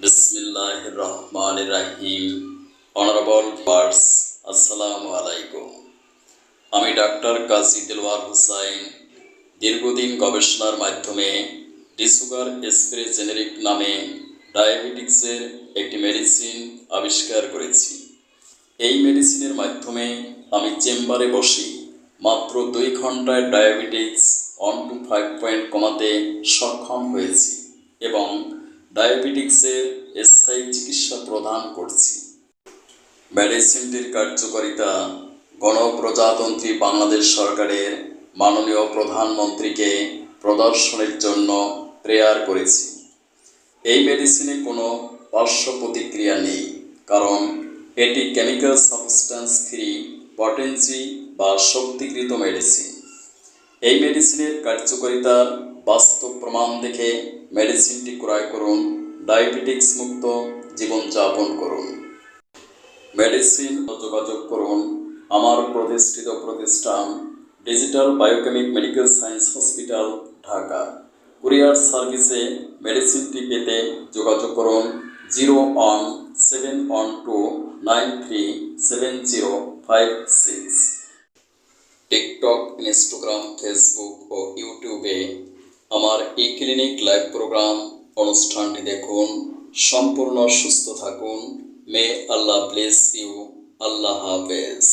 बिस्मिल्लाहिर्रहमानिर्रहीम। Honourable viewers, আসসালামু আলাইকুম। আমি ডাক্তার কাজী দিলওয়ার হোসাইন দীর্ঘদিন গবেষণার মাধ্যমে ডিসুগার এসপ্রে জেনেরিক নামে ডায়াবেটিক্সের একটি মেডিসিন আবিষ্কার করেছি। এই মেডিসিনের মাধ্যমে আমি চেম্বারে বসে মাত্র 2 ঘন্টায় ডায়াবেটিক্স 1 to 5 পয়েন্ট কমাতে সক্ষম হয়েছি এবং ডায়াবেটিক্সের স্থায়ী চিকিৎসা প্রদান করছি। মেডিসিনটির কার্যকারিতা গণপ্রজাতন্ত্রী বাংলাদেশ সরকারের মাননীয় প্রধানমন্ত্রীকে প্রদর্শনের জন্য প্রেয়ার করেছি। এই মেডিসিনে কোনো পার্শ্ব প্রতিক্রিয়া নেই, কারণ এটি কেমিক্যাল সাবস্ট্যান্স ফ্রি পটেন্সি বা শক্তিকৃত মেডিসিন। এই মেডিসিনের কার্যকারিতার বাস্তব প্রমাণ দেখে মেডিসিনটি ক্রয় করুন, ডায়াবেটিক্স মুক্ত জীবনযাপন করুন। মেডিসিন যোগাযোগ করুন আমার প্রতিষ্ঠিত প্রতিষ্ঠান digital biochemic medical science hospital, Dhaka. Courier সার্ভিসে মেডিসিনটি পেতে যোগাযোগ করুন 01712937056। টিকটক, ইনস্টাগ্রাম, ফেসবুক ও ইউটিউবে আমার ই ক্লিনিক লাইভ প্রোগ্রাম অনুষ্ঠানটি দেখুন। সম্পূর্ণ সুস্থ থাকুন। মে আল্লাহ ব্লেস ইউ। আল্লাহ হাফেজ।